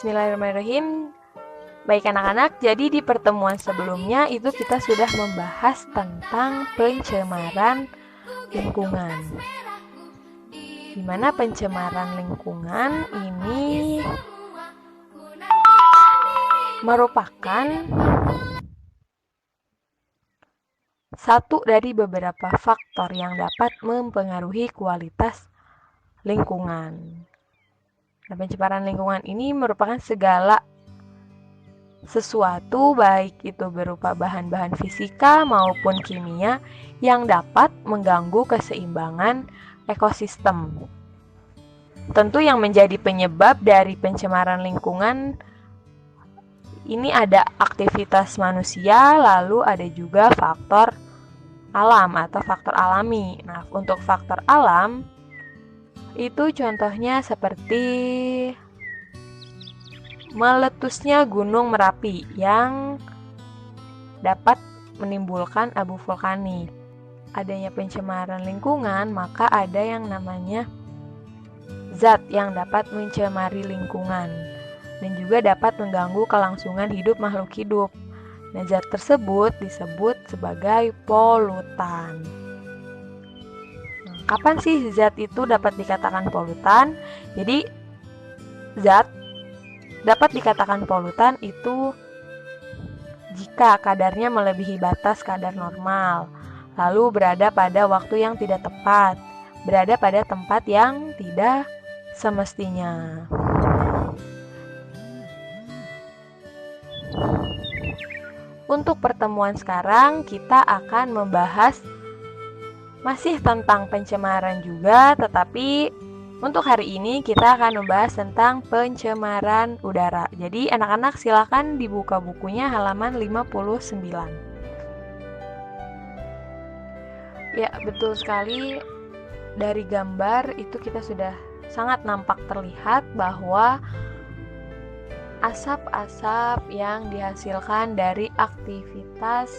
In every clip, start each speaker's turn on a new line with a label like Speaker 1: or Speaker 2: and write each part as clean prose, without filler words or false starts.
Speaker 1: Bismillahirrahmanirrahim. Baik anak-anak, jadi di pertemuan sebelumnya itu kita sudah membahas tentang pencemaran lingkungan. Di mana pencemaran lingkungan ini merupakan satu dari beberapa faktor yang dapat mempengaruhi kualitas lingkungan. Nah, pencemaran lingkungan ini merupakan segala sesuatu baik itu berupa bahan-bahan fisika maupun kimia yang dapat mengganggu keseimbangan ekosistem. Tentu yang menjadi penyebab dari pencemaran lingkungan ini ada aktivitas manusia, lalu ada juga faktor alam atau faktor alami. Nah, untuk faktor alam itu contohnya seperti meletusnya Gunung Merapi yang dapat menimbulkan abu vulkanik. Adanya pencemaran lingkungan, maka ada yang namanya zat yang dapat mencemari lingkungan dan juga dapat mengganggu kelangsungan hidup makhluk hidup. Nah, zat tersebut disebut sebagai polutan. Kapan sih zat itu dapat dikatakan polutan? Jadi, zat dapat dikatakan polutan itu jika kadarnya melebihi batas kadar normal, lalu berada pada waktu yang tidak tepat, berada pada tempat yang tidak semestinya. Untuk pertemuan sekarang, kita akan membahas masih tentang pencemaran juga, tetapi untuk hari ini kita akan membahas tentang pencemaran udara. Jadi anak-anak silakan dibuka bukunya halaman 59. Ya, betul sekali. Dari gambar itu kita sudah sangat nampak terlihat bahwa asap-asap yang dihasilkan dari aktivitas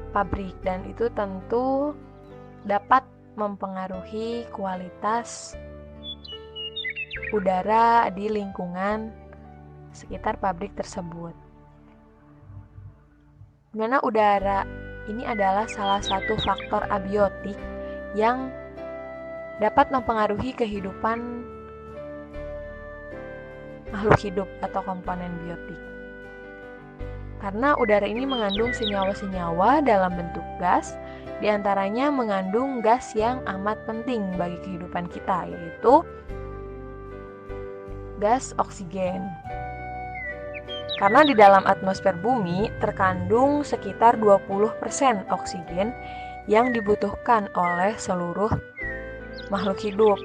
Speaker 1: pabrik, dan itu tentu dapat mempengaruhi kualitas udara di lingkungan sekitar pabrik tersebut. Dimana udara ini adalah salah satu faktor abiotik yang dapat mempengaruhi kehidupan makhluk hidup atau komponen biotik. Karena udara ini mengandung senyawa-senyawa dalam bentuk gas, diantaranya mengandung gas yang amat penting bagi kehidupan kita, yaitu gas oksigen. Karena di dalam atmosfer bumi terkandung sekitar 20% oksigen yang dibutuhkan oleh seluruh makhluk hidup.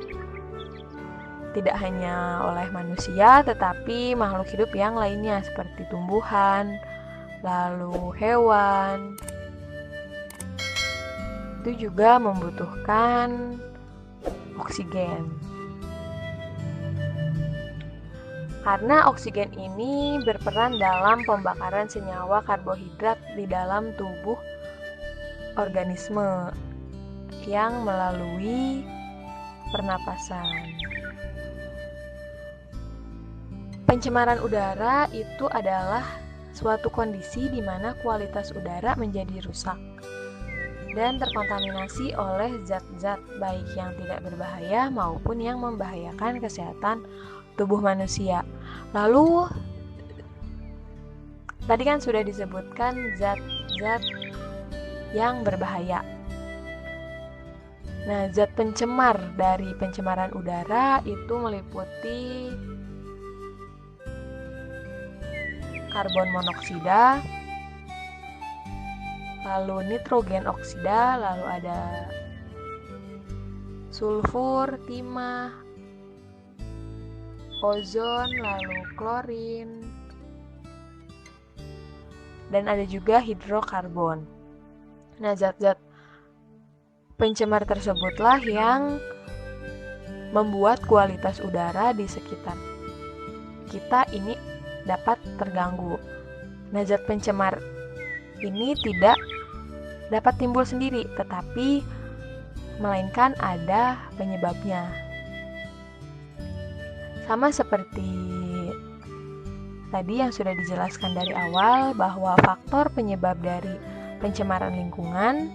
Speaker 1: Tidak hanya oleh manusia, tetapi makhluk hidup yang lainnya seperti tumbuhan, lalu hewan, itu juga membutuhkan oksigen. Karena oksigen ini berperan dalam pembakaran senyawa karbohidrat di dalam tubuh organisme yang melalui pernapasan. Pencemaran udara itu adalah suatu kondisi di mana kualitas udara menjadi rusak dan terkontaminasi oleh zat-zat baik yang tidak berbahaya maupun yang membahayakan kesehatan tubuh manusia. Lalu tadi kan sudah disebutkan zat-zat yang berbahaya. Nah, zat pencemar dari pencemaran udara itu meliputi karbon monoksida, lalu nitrogen oksida, lalu ada sulfur, timah, ozon, lalu klorin, dan ada juga hidrokarbon. Nah, zat-zat pencemar tersebutlah yang membuat kualitas udara di sekitar kita ini dapat terganggu. Nah, zat pencemar ini tidak dapat timbul sendiri, tetapi melainkan ada penyebabnya. Sama seperti tadi yang sudah dijelaskan dari awal, bahwa faktor penyebab dari pencemaran lingkungan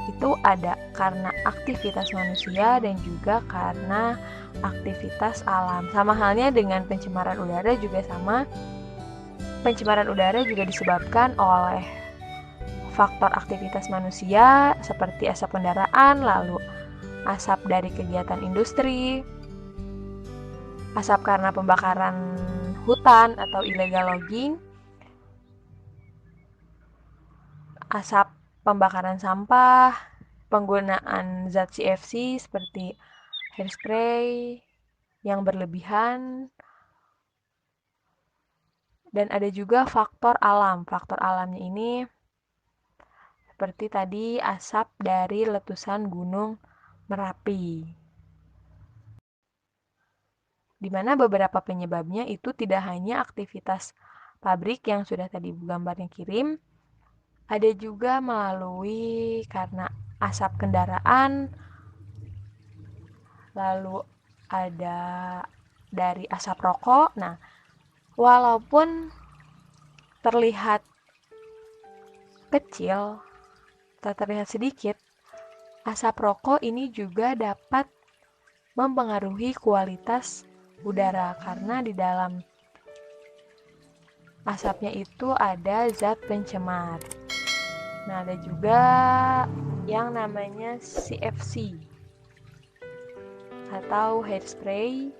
Speaker 1: itu ada karena aktivitas manusia dan juga karena aktivitas alam. Sama halnya dengan pencemaran udara juga sama. Pencemaran udara juga disebabkan oleh faktor aktivitas manusia seperti asap kendaraan, lalu asap dari kegiatan industri, asap karena pembakaran hutan atau illegal logging, asap pembakaran sampah, penggunaan zat CFC seperti hairspray yang berlebihan, dan ada juga faktor alam. Faktor alamnya ini seperti tadi asap dari letusan Gunung Merapi, di mana beberapa penyebabnya itu tidak hanya aktivitas pabrik yang sudah tadi gambarnya kirim, ada juga melalui karena asap kendaraan, lalu ada dari asap rokok. Nah, walaupun terlihat kecil atau terlihat sedikit, asap rokok ini juga dapat mempengaruhi kualitas udara karena di dalam asapnya itu ada zat pencemar. Nah, ada juga yang namanya CFC atau hairspray